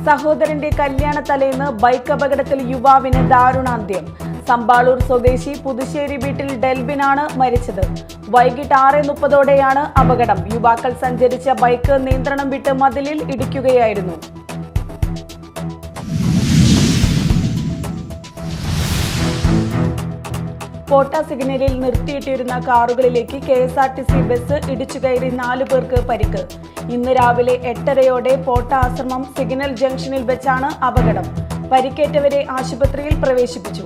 സഹോദരന്റെ കല്യാണ തലേന്ന് ബൈക്ക് അപകടത്തിൽ യുവാവിന് ദാരുണാന്ത്യം. സമ്പാളൂർ സ്വദേശി പുതുശ്ശേരി വീട്ടിൽ ഡെൽബിനാണ് മരിച്ചത്. വൈകിട്ട് 6:30ഓടെയാണ് അപകടം. യുവാക്കൾ സഞ്ചരിച്ച ബൈക്ക് നിയന്ത്രണം വിട്ട് മതിലിൽ ഇടിക്കുകയായിരുന്നു. കോട്ട സിഗ്നലിൽ നിർത്തിയിട്ടിരുന്ന കാറുകളിലേക്ക് KSRTC ബസ് ഇടിച്ചുകയറി 4 പേർക്ക് പരിക്ക്. ഇന്ന് രാവിലെ 8:30ഓടെ പോട്ട ആശ്രമം സിഗ്നൽ ജംഗ്ഷനിൽ വെച്ചാണ് അപകടം. പരിക്കേറ്റവരെ ആശുപത്രിയിൽ പ്രവേശിപ്പിച്ചു.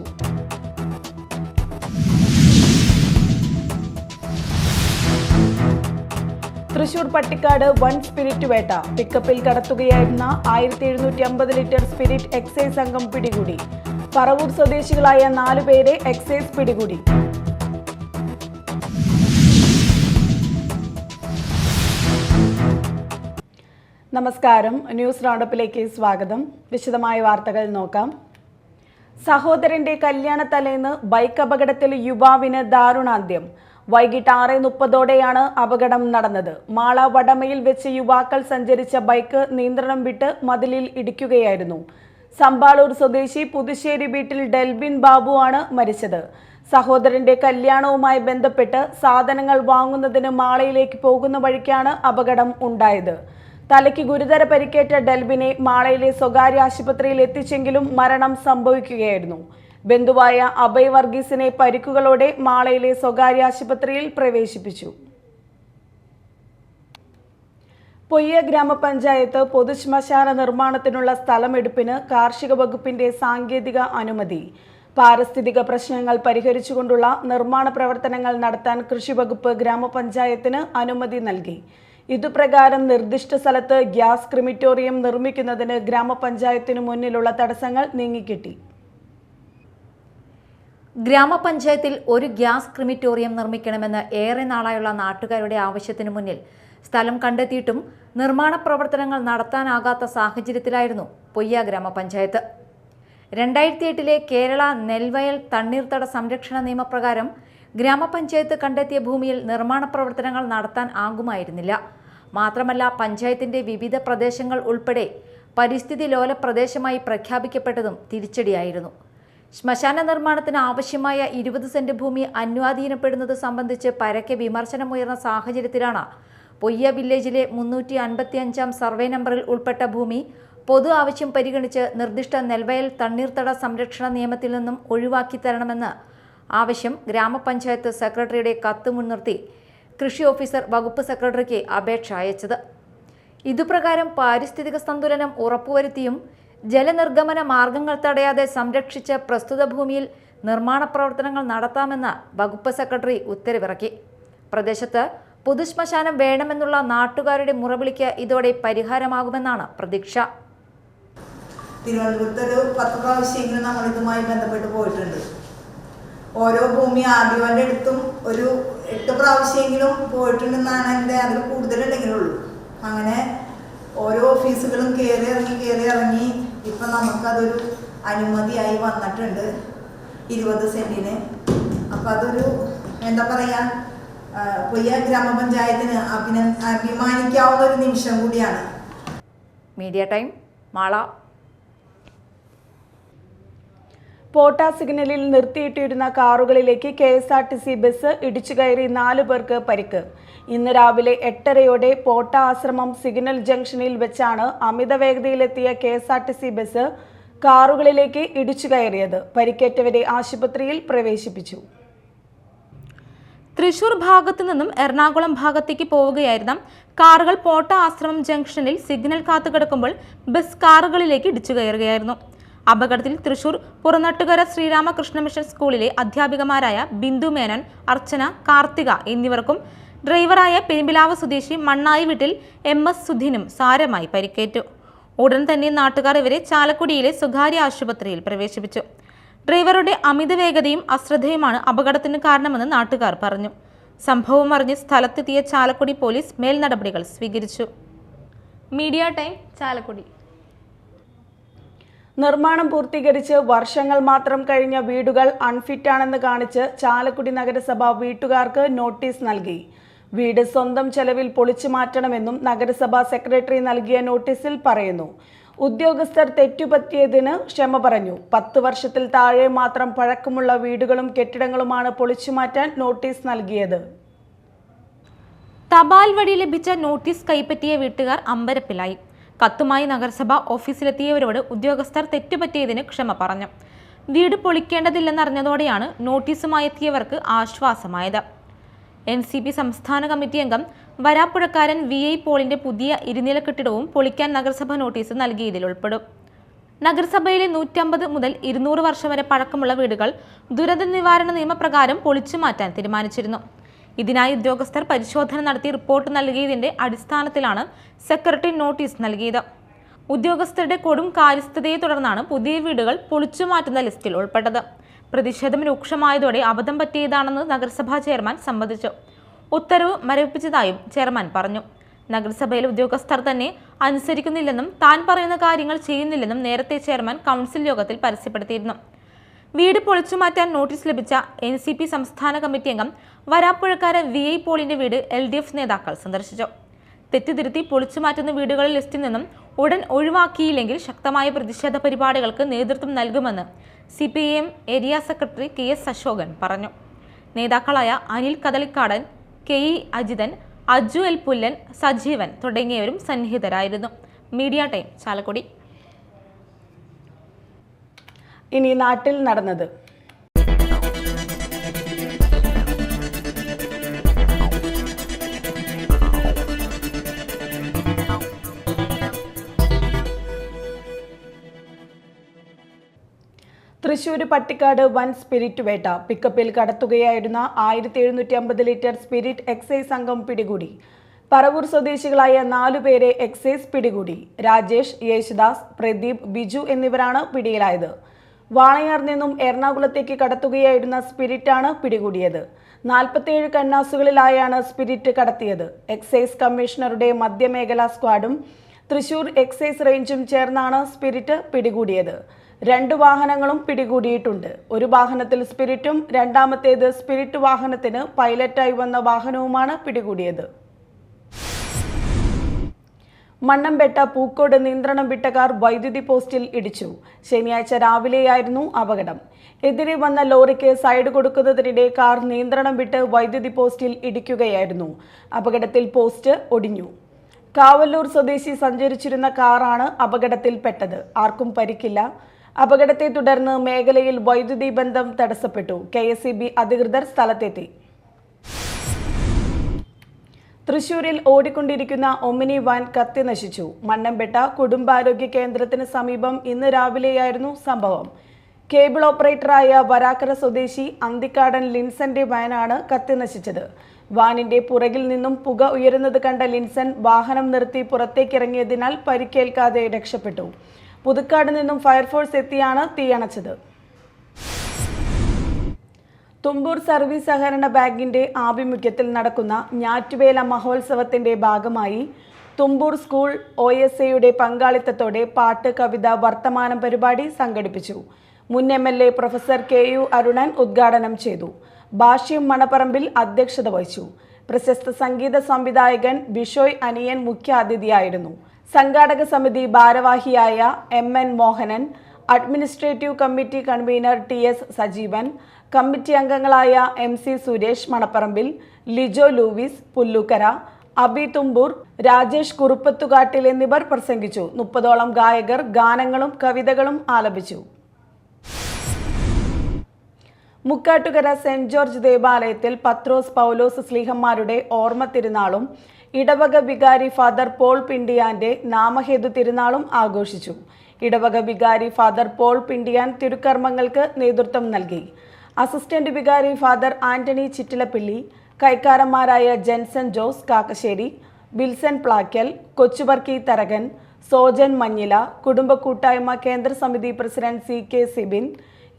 തൃശൂർ പട്ടിക്കാട് വൻ സ്പിരിറ്റ് വേട്ട. പിക്കപ്പിൽ കടത്തുകയായിരുന്ന 1750 ലിറ്റർ സ്പിരിറ്റ് എക്സൈസ് സംഘം പിടികൂടി. പറവൂർ സ്വദേശികളായ 4 പേരെ എക്സൈസ് പിടികൂടി. നമസ്കാരം, ന്യൂസ് റൗണ്ടപ്പിലേക്ക് സ്വാഗതം. വിശദമായ വാർത്തകൾ നോക്കാം. സഹോദരന്റെ കല്യാണ തലേന്ന് ബൈക്ക് അപകടത്തിൽ യുവാവിന് ദാരുണാന്ത്യം. വൈകിട്ട് 6:30ഓടെയാണ് അപകടം നടന്നത്. മാള വടമയിൽ വെച്ച് യുവാക്കൾ സഞ്ചരിച്ച ബൈക്ക് നിയന്ത്രണം വിട്ട് മതിലിൽ ഇടിക്കുകയായിരുന്നു. സമ്പാളൂർ സ്വദേശി പുതുശ്ശേരി വീട്ടിൽ ഡെൽബിൻ ബാബുവാണ് മരിച്ചത്. സഹോദരന്റെ കല്യാണവുമായി ബന്ധപ്പെട്ട് സാധനങ്ങൾ വാങ്ങുന്നതിന് മാളയിലേക്ക് പോകുന്ന വഴിക്കാണ് അപകടം ഉണ്ടായത്. തലയ്ക്ക് ഗുരുതര പരിക്കേറ്റ ഡെൽബിനെ മാളയിലെ സ്വകാര്യ ആശുപത്രിയിൽ എത്തിച്ചെങ്കിലും മരണം സംഭവിക്കുകയായിരുന്നു. ബന്ധുവായ അഭയ് വർഗീസിനെ പരിക്കുകളോടെ മാളയിലെ സ്വകാര്യ ആശുപത്രിയിൽ പ്രവേശിപ്പിച്ചു. പൊയ്യ ഗ്രാമപഞ്ചായത്ത് പൊതുശ്മശാന നിർമ്മാണത്തിനുള്ള സ്ഥലമെടുപ്പിന് കാർഷിക വകുപ്പിന്റെ സാങ്കേതിക അനുമതി. പാരിസ്ഥിതിക പ്രശ്നങ്ങൾ പരിഹരിച്ചുകൊണ്ടുള്ള നിർമ്മാണ പ്രവർത്തനങ്ങൾ നടത്താൻ കൃഷിവകുപ്പ് ഗ്രാമപഞ്ചായത്തിന് അനുമതി നൽകി. ഇതുപ്രകാരം നിർദ്ദിഷ്ട സ്ഥലത്ത് ഗ്യാസ് ക്രിമിറ്റോറിയം നിർമ്മിക്കുന്നതിന് ഗ്രാമപഞ്ചായത്തിനു മുന്നിലുള്ള തടസ്സങ്ങൾ നീങ്ങിക്കിട്ടി. ഗ്രാമപഞ്ചായത്തിൽ ഒരു ഗ്യാസ് ക്രിമിറ്റോറിയം നിർമ്മിക്കണമെന്ന് ഏറെ നാളായുള്ള നാട്ടുകാരുടെ ആവശ്യത്തിനു മുന്നിൽ സ്ഥലം കണ്ടെത്തിയിട്ടും നിർമ്മാണ പ്രവർത്തനങ്ങൾ നടത്താനാകാത്ത സാഹചര്യത്തിലായിരുന്നു പൊയ്യ ഗ്രാമപഞ്ചായത്ത്. 2008 കേരള നെൽവയൽ തണ്ണീർത്തട സംരക്ഷണ നിയമപ്രകാരം ഗ്രാമപഞ്ചായത്ത് കണ്ടെത്തിയ ഭൂമിയിൽ നിർമ്മാണ പ്രവർത്തനങ്ങൾ നടത്താൻ ആകുമായിരുന്നില്ല. മാത്രമല്ല, പഞ്ചായത്തിന്റെ വിവിധ പ്രദേശങ്ങൾ ഉൾപ്പെടെ പരിസ്ഥിതി ലോല പ്രദേശമായി പ്രഖ്യാപിക്കപ്പെട്ടതും തിരിച്ചടിയായിരുന്നു. ശ്മശാന നിർമ്മാണത്തിന് ആവശ്യമായ 20 സെന്റ് ഭൂമി അന്വാധീനപ്പെടുന്നത് സംബന്ധിച്ച് പരക്കെ വിമർശനമുയർന്ന സാഹചര്യത്തിലാണ് പൊയ്യ വില്ലേജിലെ 355 സർവേ നമ്പറിൽ ഉൾപ്പെട്ട ഭൂമി പൊതു ആവശ്യം പരിഗണിച്ച് നിർദ്ദിഷ്ട നെൽവയൽ തണ്ണീർത്തട സംരക്ഷണ നിയമത്തിൽ നിന്നും ഒഴിവാക്കി തരണമെന്ന് ആവശ്യം ഗ്രാമപഞ്ചായത്ത് സെക്രട്ടറിയുടെ കത്ത് മുൻനിർത്തി കൃഷി ഓഫീസർ വകുപ്പ് സെക്രട്ടറിക്ക് അപേക്ഷ അയച്ചത്. ഇതുപ്രകാരം പാരിസ്ഥിതിക സന്തുലനം ഉറപ്പുവരുത്തിയും ജലനിർഗമന മാർഗങ്ങൾ തടയാതെ സംരക്ഷിച്ച പ്രസ്തുത ഭൂമിയിൽ നിർമ്മാണ പ്രവർത്തനങ്ങൾ നടത്താമെന്ന് വകുപ്പ് സെക്രട്ടറി ഉത്തരവിറക്കി. പ്രദേശത്ത് പൊതുശ്മശാനം വേണമെന്നുള്ള നാട്ടുകാരുടെ മുറവിളിക്ക് ഇതോടെ പരിഹാരമാകുമെന്നാണ് പ്രതീക്ഷ. തിരുവനന്തപുരത്ത് ഒരു 10 പ്രാവശ്യമെങ്കിലും നമ്മൾ ഇതുമായി ബന്ധപ്പെട്ട് പോയിട്ടുണ്ട്. ഓരോ ഭൂമി ആദ്യവന്റെ അടുത്തും ഒരു 8 പ്രാവശ്യമെങ്കിലും പോയിട്ടുണ്ടെന്നാണ് എൻ്റെ, അതിൽ കൂടുതലുണ്ടെങ്കിലുള്ളൂ. അങ്ങനെ ഓരോ ഓഫീസുകളും കയറി ഇറങ്ങി ഇപ്പം നമുക്കതൊരു അനുമതിയായി വന്നിട്ടുണ്ട് 20 സെന്റിന്. അപ്പം അതൊരു എന്താ പറയുക, പൊയ്യ ഗ്രാമപഞ്ചായത്തിന് അഭിമാനിക്കാവുന്ന ഒരു നിമിഷം കൂടിയാണ്. Media time, Mala. പോട്ട സിഗ്നലിൽ നിർത്തിയിട്ടിരുന്ന കാറുകളിലേക്ക് KSRTC ബസ് ഇടിച്ചുകയറി 4 പേർക്ക് പരിക്ക്. ഇന്ന് രാവിലെ 8:30ഓടെ പോട്ട ആശ്രമം സിഗ്നൽ ജംഗ്ഷനിൽ വെച്ചാണ് അമിത വേഗതയിലെത്തിയ KSRTC ബസ് കാറുകളിലേക്ക് ഇടിച്ചുകയറിയത്. പരിക്കേറ്റവരെ ആശുപത്രിയിൽ പ്രവേശിപ്പിച്ചു. തൃശൂർ ഭാഗത്തു നിന്നും എറണാകുളം ഭാഗത്തേക്ക് പോവുകയായിരുന്ന കാറുകൾ പോട്ട ആശ്രമം ജംഗ്ഷനിൽ സിഗ്നൽ കാത്തുകിടക്കുമ്പോൾ ബസ് കാറുകളിലേക്ക് ഇടിച്ചു കയറുകയായിരുന്നു. അപകടത്തിൽ തൃശൂർ പുറനട്ടുകര ശ്രീരാമകൃഷ്ണ മിഷൻ സ്കൂളിലെ അധ്യാപികമാരായ ബിന്ദു മേനോൻ, അർച്ചന, കാർത്തിക എന്നിവർക്കും ഡ്രൈവറായ പെരുമ്പിലാവ് സ്വദേശി മണ്ണായി വീട്ടിൽ MS സുധീനും സാരമായി പരിക്കേറ്റു. ഉടൻ തന്നെ നാട്ടുകാർ ഇവരെ ചാലക്കുടിയിലെ സ്വകാര്യ ആശുപത്രിയിൽ പ്രവേശിപ്പിച്ചു. ഡ്രൈവറുടെ അമിത വേഗതയും അശ്രദ്ധയുമാണ് അപകടത്തിന് കാരണമെന്ന് നാട്ടുകാർ പറഞ്ഞു. സംഭവം അറിഞ്ഞ് സ്ഥലത്തെത്തിയ ചാലക്കുടി പോലീസ് മേൽ നടപടികൾ സ്വീകരിച്ചു. Media time, Chalakudy. നിർമ്മാണം പൂർത്തീകരിച്ച് വർഷങ്ങൾ മാത്രം കഴിഞ്ഞ വീടുകൾ അൺഫിറ്റാണെന്ന് കാണിച്ച് ചാലക്കുടി നഗരസഭ വീട്ടുകാർക്ക് നോട്ടീസ് നൽകി. വീട് സ്വന്തം ചെലവിൽ പൊളിച്ചു മാറ്റണമെന്നും നഗരസഭാ സെക്രട്ടറി നൽകിയ നോട്ടീസിൽ പറയുന്നു. ഉദ്യോഗസ്ഥർ തെറ്റുപറ്റിയതിന് ക്ഷമ പറഞ്ഞു. 10 വർഷത്തിൽ താഴെ മാത്രം പഴക്കമുള്ള വീടുകളും കെട്ടിടങ്ങളുമാണ് പൊളിച്ചുമാറ്റാൻ നോട്ടീസ് നൽകിയത്. തപാൽ വഴി ലഭിച്ച നോട്ടീസ് കൈപ്പറ്റിയ വീട്ടുകാർ അമ്പരപ്പിലായി. കത്തുമായി നഗരസഭ ഓഫീസിലെത്തിയവരോട് ഉദ്യോഗസ്ഥർ തെറ്റുപറ്റിയതിന് ക്ഷമ പറഞ്ഞു. വീട് പൊളിക്കേണ്ടതില്ലെന്നറിഞ്ഞതോടെയാണ് നോട്ടീസുമായി എത്തിയവർക്ക് ആശ്വാസമായത്. NCP സംസ്ഥാന കമ്മിറ്റി അംഗം വരാപ്പുഴക്കാരൻ VI പോളിന്റെ പുതിയ ഇരുനില കെട്ടിടവും പൊളിക്കാൻ നഗരസഭ നോട്ടീസ് നൽകിയതിൽ ഉൾപ്പെടും. നഗരസഭയിലെ 150 മുതൽ 200 വർഷം വരെ പഴക്കമുള്ള വീടുകൾ ദുരന്ത നിവാരണ നിയമപ്രകാരം പൊളിച്ചു മാറ്റാൻ തീരുമാനിച്ചിരുന്നു. ഇതിനായി ഉദ്യോഗസ്ഥർ പരിശോധന നടത്തി റിപ്പോർട്ട് നൽകിയതിന്റെ അടിസ്ഥാനത്തിലാണ് സെക്രട്ടറി നോട്ടീസ് നൽകിയത്. ഉദ്യോഗസ്ഥരുടെ കൊടും കാര്യസ്ഥതയെ തുടർന്നാണ് പുതിയ വീടുകൾ പൊളിച്ചു മാറ്റുന്ന ലിസ്റ്റിൽ ഉൾപ്പെട്ടത്. പ്രതിഷേധം രൂക്ഷമായതോടെ അബദ്ധം പറ്റിയതാണെന്ന് നഗരസഭാ ചെയർമാൻ സമ്മതിച്ചു. ഉത്തരവ് മരവിപ്പിച്ചതായും ചെയർമാൻ പറഞ്ഞു. നഗരസഭയിലെ ഉദ്യോഗസ്ഥർ തന്നെ അനുസരിക്കുന്നില്ലെന്നും താൻ പറയുന്ന കാര്യങ്ങൾ ചെയ്യുന്നില്ലെന്നും നേരത്തെ ചെയർമാൻ കൗൺസിൽ യോഗത്തിൽ പരസ്യപ്പെടുത്തിയിരുന്നു. വീട് പൊളിച്ചുമാറ്റാൻ നോട്ടീസ് ലഭിച്ച NCP സംസ്ഥാന കമ്മിറ്റി അംഗം വരാപ്പുഴക്കാരൻ VI പോളിന്റെ വീട് LDF നേതാക്കൾ സന്ദർശിച്ചു. തെറ്റുതിരുത്തി പൊളിച്ചുമാറ്റുന്ന വീടുകളുടെ ലിസ്റ്റിൽ നിന്നും ഉടൻ ഒഴിവാക്കിയില്ലെങ്കിൽ ശക്തമായ പ്രതിഷേധ പരിപാടികൾക്ക് നേതൃത്വം നൽകുമെന്ന് CPIM area secretary KS Ashokan പറഞ്ഞു. നേതാക്കളായ അനിൽ കദളിക്കാടൻ, KE അജിതൻ, അജു L പുല്ലൻ, സജീവൻ തുടങ്ങിയവരും സന്നിഹിതരായിരുന്നു. Media time Chalakudy. ഇനി നാട്ടിൽ നടന്നത്. തൃശൂർ പട്ടിക്കാട് വൻ സ്പിരിറ്റ് വേട്ട. പിക്കപ്പിൽ കടത്തുകയായിരുന്ന 1750 ലിറ്റർ സ്പിരിറ്റ് എക്സൈസ് സംഘം പിടികൂടി. പറവൂർ സ്വദേശികളായ 4 പേരെ എക്സൈസ് പിടികൂടി. രാജേഷ്, യേശുദാസ്, പ്രദീപ്, ബിജു എന്നിവരാണ് പിടിയിലായത്. വാളയാർ നിന്നും എറണാകുളത്തേക്ക് കടത്തുകയായിരുന്ന സ്പിരിറ്റാണ് പിടികൂടിയത്. 47 കന്നാസുകളിലായാണ് സ്പിരിറ്റ് കടത്തിയത്. എക്സൈസ് കമ്മീഷണറുടെ മധ്യമേഖലാ സ്ക്വാഡും തൃശൂർ എക്സൈസ് റേഞ്ചും ചേർന്നാണ് സ്പിരിറ്റ് പിടികൂടിയത്. 2 വാഹനങ്ങളും പിടികൂടിയിട്ടുണ്ട്. ഒരു വാഹനത്തിൽ സ്പിരിറ്റും രണ്ടാമത്തേത് സ്പിരിറ്റ് വാഹനത്തിന് പൈലറ്റായി വന്ന വാഹനവുമാണ് പിടികൂടിയത്. മണ്ണമ്പേട്ട പൂക്കോട് നിയന്ത്രണം വിട്ട കാർ വൈദ്യുതി പോസ്റ്റിൽ ഇടിച്ചു. ശനിയാഴ്ച രാവിലെയായിരുന്നു അപകടം. എതിരെ വന്ന ലോറിക്ക് സൈഡ് കൊടുക്കുന്നതിനിടെ കാർ നിയന്ത്രണം വിട്ട് വൈദ്യുതി പോസ്റ്റിൽ ഇടിക്കുകയായിരുന്നു. അപകടത്തിൽ പോസ്റ്റ് ഒടിഞ്ഞു. കാവല്ലൂർ സ്വദേശി സഞ്ചരിച്ചിരുന്ന കാറാണ് അപകടത്തിൽപ്പെട്ടത്. ആർക്കും പരിക്കില്ല. അപകടത്തെ തുടർന്ന് മേഖലയിൽ വൈദ്യുതി ബന്ധം തടസ്സപ്പെട്ടു. KSEB അധികൃതർ സ്ഥലത്തെത്തി. തൃശൂരിൽ ഓടിക്കൊണ്ടിരിക്കുന്ന ഒമിനി വാൻ കത്തി നശിച്ചു. മണ്ണമ്പേട്ട കുടുംബാരോഗ്യ കേന്ദ്രത്തിന് സമീപം ഇന്ന് രാവിലെയായിരുന്നു സംഭവം. കേബിൾ ഓപ്പറേറ്ററായ വരാക്കര സ്വദേശി അന്തിക്കാടൻ ലിൻസന്റെ വാനാണ് കത്തി നശിച്ചത്. വാനിന്റെ പുറകിൽ നിന്നും പുക ഉയരുന്നത് കണ്ട ലിൻസൺ വാഹനം നിർത്തി പുറത്തേക്കിറങ്ങിയതിനാൽ പരിക്കേൽക്കാതെ രക്ഷപ്പെട്ടു. പുതുക്കാട് നിന്നും ഫയർഫോഴ്സ് എത്തിയാണ് തീയണച്ചത്. തുമ്പൂർ സർവീസ് സഹകരണ ബാങ്കിന്റെ ആഭിമുഖ്യത്തിൽ നടക്കുന്ന ഞാറ്റുവേല മഹോത്സവത്തിന്റെ ഭാഗമായി തുമ്പൂർ സ്കൂൾ OSAയുടെ പങ്കാളിത്തത്തോടെ പാട്ട്, കവിത, വർത്തമാനം പരിപാടി സംഘടിപ്പിച്ചു. മുൻ MLA പ്രൊഫസർ KU അരുണൻ ഉദ്ഘാടനം ചെയ്തു. ഭാഷ്യം മണപ്പറമ്പിൽ അധ്യക്ഷത വഹിച്ചു. പ്രശസ്ത സംഗീത സംവിധായകൻ ബിഷോയ് അനിയൻ മുഖ്യ അതിഥിയായിരുന്നു. സംഘാടക സമിതി ഭാരവാഹിയായ MN Mohanan, administrative committee convener TS Sajeevan, committee അംഗങ്ങളായ MC സുരേഷ് മണപ്പറമ്പിൽ, ലിജോ ലൂവിസ് പുല്ലൂക്കര, അബി തുമ്പൂർ, രാജേഷ് കുറുപ്പത്തുകാട്ടിൽ എന്നിവർ പ്രസംഗിച്ചു. 30ഓളം ഗായകർ ഗാനങ്ങളും കവിതകളും ആലപിച്ചു. മുക്കാട്ടുകര സെന്റ് ജോർജ് ദേവാലയത്തിൽ പത്രോസ് പൗലോസ് സ്ലീഹന്മാരുടെ ഓർമ്മ തിരുനാളും ഇടവക വികാരി ഫാദർ പോൾ പിണ്ടിയാന്റെ നാമഹേതു തിരുനാളും ആഘോഷിച്ചു. ഇടവക വികാരി ഫാദർ പോൾ പിണ്ടിയാൻ തിരുക്കർമ്മങ്ങൾക്ക് നേതൃത്വം നൽകി. അസിസ്റ്റന്റ് വികാരി ഫാദർ ആന്റണി ചിറ്റിലപ്പിള്ളി, കൈക്കാരന്മാരായ ജെൻസൺ ജോസ് കാക്കശ്ശേരി, വിൽസൺ പ്ലാക്കൽ, കൊച്ചുവർക്കി തരകൻ, സോജൻ മഞ്ഞില, കുടുംബ കൂട്ടായ്മ കേന്ദ്ര സമിതി പ്രസിഡന്റ് CK സിബിൻ,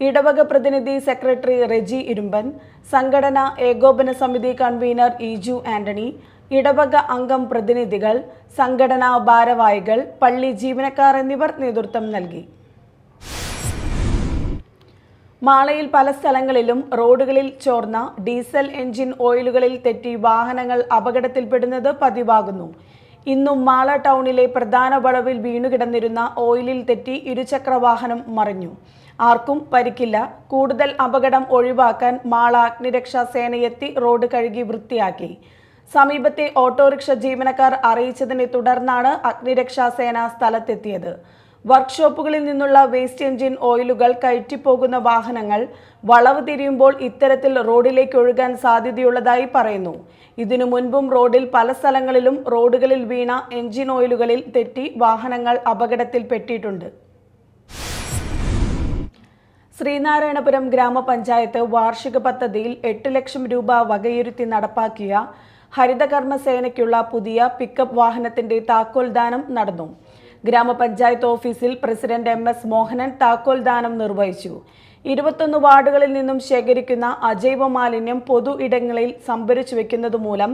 ഇടവക പ്രതിനിധി സെക്രട്ടറി റെജി ഇരുമ്പൻ, സംഘടന ഏകോപന സമിതി കൺവീനർ ഇജു ആന്റണി, ഇടവക അംഗം പ്രതിനിധികൾ, സംഘടനാ ഭാരവാഹികൾ, പള്ളി ജീവനക്കാർ എന്നിവർ നേതൃത്വം നൽകി. മാളയിൽ പല സ്ഥലങ്ങളിലും റോഡുകളിൽ ചോർന്ന ഡീസൽ എഞ്ചിൻ ഓയിലുകളിൽ തെറ്റി വാഹനങ്ങൾ അപകടത്തിൽപ്പെടുന്നത് പതിവാകുന്നു. ഇന്നും മാള ടൗണിലെ പ്രധാന വളവിൽ വീണുകിടന്നിരുന്ന ഓയിലിൽ തെറ്റി ഇരുചക്രവാഹനം മറിഞ്ഞു. ആർക്കും പരിക്കില്ല. കൂടുതൽ അപകടം ഒഴിവാക്കാൻ മാള അഗ്നിരക്ഷാ സേനയെത്തി റോഡ് കഴുകി വൃത്തിയാക്കി. സമീപത്തെ ഓട്ടോറിക്ഷ ജീവനക്കാർ അറിയിച്ചതിനെ തുടർന്നാണ് അഗ്നിരക്ഷാ സേന സ്ഥലത്തെത്തിയത്. വർക്ക്ഷോപ്പുകളിൽ നിന്നുള്ള വേസ്റ്റ് എഞ്ചിൻ ഓയിലുകൾ കയറ്റിപ്പോകുന്ന വാഹനങ്ങൾ വളവ് തിരിയുമ്പോൾ ഇത്തരത്തിൽ റോഡിലേക്ക് ഒഴുകാൻ സാധ്യതയുള്ളതായി പറയുന്നു. ഇതിനു മുൻപും റോഡിൽ പല സ്ഥലങ്ങളിലും റോഡുകളിൽ വീണ എഞ്ചിൻ ഓയിലുകളിൽ തെറ്റി വാഹനങ്ങൾ അപകടത്തിൽപ്പെട്ടിട്ടുണ്ട്. ശ്രീനാരായണപുരം ഗ്രാമപഞ്ചായത്ത് വാർഷിക പദ്ധതിയിൽ 8 ലക്ഷം രൂപ വകയിരുത്തി നടപ്പാക്കിയ ഹരിതകർമ്മസേനയ്ക്കുള്ള പുതിയ പിക്കപ്പ് വാഹനത്തിന്റെ താക്കോൽദാനം നടന്നു. ഗ്രാമപഞ്ചായത്ത് ഓഫീസിൽ പ്രസിഡന്റ് MS മോഹനൻ താക്കോൽദാനം നിർവഹിച്ചു. 21 വാർഡുകളിൽ നിന്നും ശേഖരിക്കുന്ന അജൈവ മാലിന്യം പൊതു ഇടങ്ങളിൽ സംഭരിച്ചു വെക്കുന്നത് മൂലം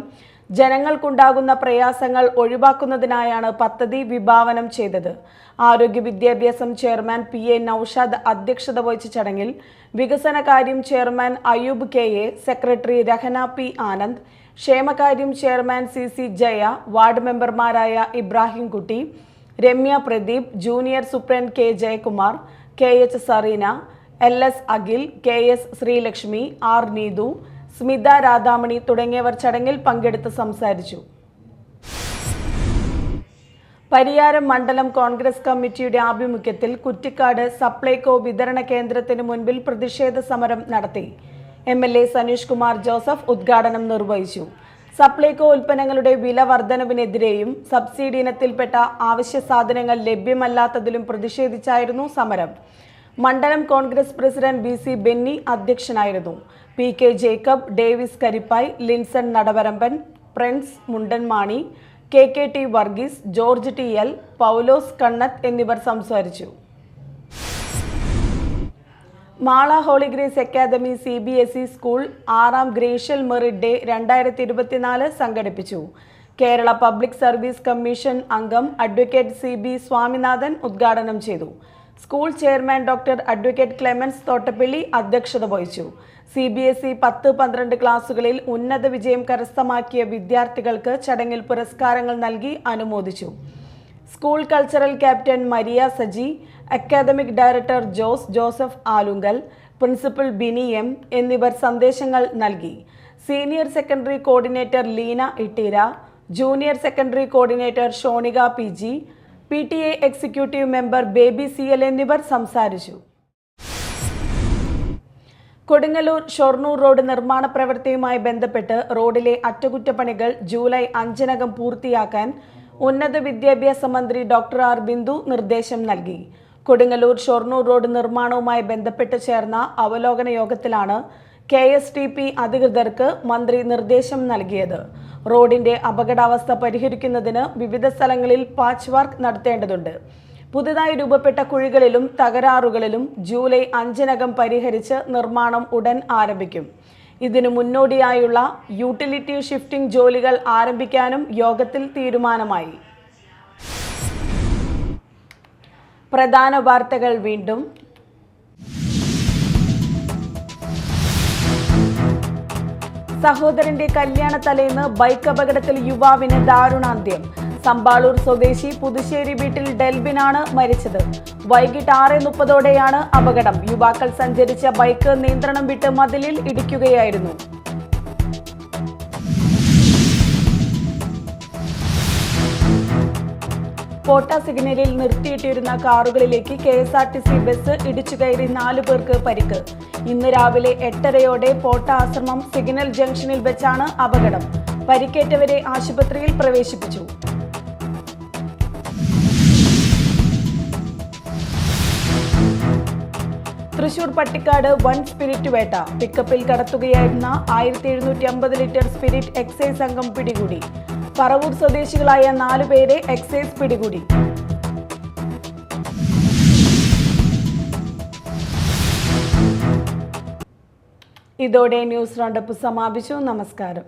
ജനങ്ങൾക്കുണ്ടാകുന്ന പ്രയാസങ്ങൾ ഒഴിവാക്കുന്നതിനായാണ് പദ്ധതി വിഭാവനം ചെയ്തത്. ആരോഗ്യ വിദ്യാഭ്യാസം ചെയർമാൻ PA നൌഷാദ് അധ്യക്ഷത വഹിച്ച ചടങ്ങിൽ വികസനകാര്യം chairman Ayoob KA, secretary Rehana P Anand, ക്ഷേമകാര്യം ചെയർമാൻ CC ജയ, വാർഡ് മെമ്പർമാരായ Ibrahim Kutty, Ramya Pradeep, junior superintendent K Jayakumar, KH Sareena, LS Akhil, KS Sreelakshmi, R Neethu, Smitha Radhamani തുടങ്ങിയവർ ചടങ്ങിൽ പങ്കെടുത്ത് സംസാരിച്ചു. പരിയാരം മണ്ഡലം കോൺഗ്രസ് കമ്മിറ്റിയുടെ ആഭിമുഖ്യത്തിൽ കുറ്റിക്കാട് സപ്ലൈകോ വിതരണ കേന്ദ്രത്തിന് മുൻപിൽ പ്രതിഷേധ സമരം നടത്തി. MLA സനീഷ് കുമാർ ജോസഫ് ഉദ്ഘാടനം നിർവഹിച്ചു. സപ്ലൈകോ ഉൽപ്പന്നങ്ങളുടെ വില വർധനവിനെതിരെയും സബ്സിഡി ഇനത്തിൽപ്പെട്ട അവശ്യ സാധനങ്ങൾ ലഭ്യമല്ലാത്തതിലും പ്രതിഷേധിച്ചായിരുന്നു സമരം. മണ്ഡലം കോൺഗ്രസ് പ്രസിഡന്റ് BC ബെന്നി അധ്യക്ഷനായിരുന്നു. PK Jacob, Davis Karippai, Linson Nadavaramban, Prince Mundanmani, KKT Varghese, George TL, Paulose Kannath എന്നിവർ സംസാരിച്ചു. Mala Holy Grace Academy CBSE school 6ാം ഗ്രേഷ്യൽ മെറിറ്റ് ഡേ 2024 സംഘടിപ്പിച്ചു. കേരള പബ്ലിക് സർവീസ് കമ്മീഷൻ അംഗം അഡ്വക്കേറ്റ് CB സ്വാമിനാഥൻ ഉദ്ഘാടനം ചെയ്തു. School chairman doctor advocate Clemens Thottappally അധ്യക്ഷത വഹിച്ചു. CBSE 10-12 ക്ലാസുകളിൽ ഉന്നത വിജയം കരസ്ഥമാക്കിയ വിദ്യാർത്ഥികൾക്ക് ചടങ്ങിൽ പുരസ്കാരങ്ങൾ നൽകി അനുമോദിച്ചു. School cultural captain Maria Saji, academic director Joseph Alunkal, principal Bini M എന്നിവർ സന്ദേശങ്ങൾ നൽകി. Senior secondary coordinator Leena Itteera, junior secondary coordinator Shonika PG, PTA executive member Baby CL എന്നിവർ സംസാരിച്ചു. കൊടുങ്ങല്ലൂർ ഷൊർണൂർ റോഡ് നിർമ്മാണ പ്രവൃത്തിയുമായി ബന്ധപ്പെട്ട് റോഡിലെ അറ്റകുറ്റപ്പണികൾ ജൂലൈ 5-നകം പൂർത്തിയാക്കാൻ ഉന്നത വിദ്യാഭ്യാസ മന്ത്രി ഡോക്ടർ R ബിന്ദു നിർദ്ദേശം നൽകി. കൊടുങ്ങല്ലൂർ ഷൊർണൂർ റോഡ് നിർമ്മാണവുമായി ബന്ധപ്പെട്ട് ചേർന്ന അവലോകന യോഗത്തിലാണ് KSTP അധികൃതർക്ക് മന്ത്രി നിർദ്ദേശം നൽകിയത്. റോഡിന്റെ അപകടാവസ്ഥ പരിഹരിക്കുന്നതിന് വിവിധ സ്ഥലങ്ങളിൽ പാച്ച് വർക്ക് നടത്തേണ്ടതുണ്ട്. പുതുതായി രൂപപ്പെട്ട കുഴികളിലും തകരാറുകളിലും ജൂലൈ 5-നകം പരിഹരിച്ച് നിർമ്മാണം ഉടൻ ആരംഭിക്കും. ഇതിനു മുന്നോടിയായുള്ള യൂട്ടിലിറ്റി ഷിഫ്റ്റിംഗ് ജോലികൾ ആരംഭിക്കാനും യോഗത്തിൽ തീരുമാനമായി. പ്രധാന വാർത്തകൾ വീണ്ടും. സഹോദരന്റെ കല്യാണ തലേന്ന് ബൈക്ക് അപകടത്തിൽ യുവാവിന് ദാരുണാന്ത്യം. സമ്പാളൂർ സ്വദേശി പുതുശ്ശേരി വീട്ടിൽ ഡെൽബിനാണ് മരിച്ചത്. വൈകിട്ട് 6:30ഓടെയാണ് അപകടം. യുവാക്കൾ സഞ്ചരിച്ച ബൈക്ക് നിയന്ത്രണം വിട്ട് മതിലിൽ ഇടിക്കുകയായിരുന്നു. പോട്ട സിഗ്നലിൽ നിർത്തിയിട്ടിരുന്ന കാറുകളിലേക്ക് KSRTC ബസ് ഇടിച്ചു കയറി 4 പേർക്ക് പരിക്ക്. ഇന്ന് രാവിലെ 8:30ഓടെ പോട്ട ആശ്രമം സിഗ്നൽ ജംഗ്ഷനിൽ വെച്ചാണ് അപകടം. പരിക്കേറ്റവരെ ആശുപത്രിയിൽ പ്രവേശിപ്പിച്ചു. തൃശൂർ പട്ടിക്കാട് വൻ സ്പിരിറ്റ് വേട്ട. പിക്കപ്പിൽ കടത്തുകയായിരുന്ന 1750 ലിറ്റർ സ്പിരിറ്റ് എക്സൈസ് സംഘം പിടികൂടി. പറവൂർ സ്വദേശികളായ 4 പേരെ എക്സൈസ് പിടികൂടി. ഇതോടെ ന്യൂസ് റൗണ്ടപ്പ് സമാപിച്ചു. നമസ്കാരം.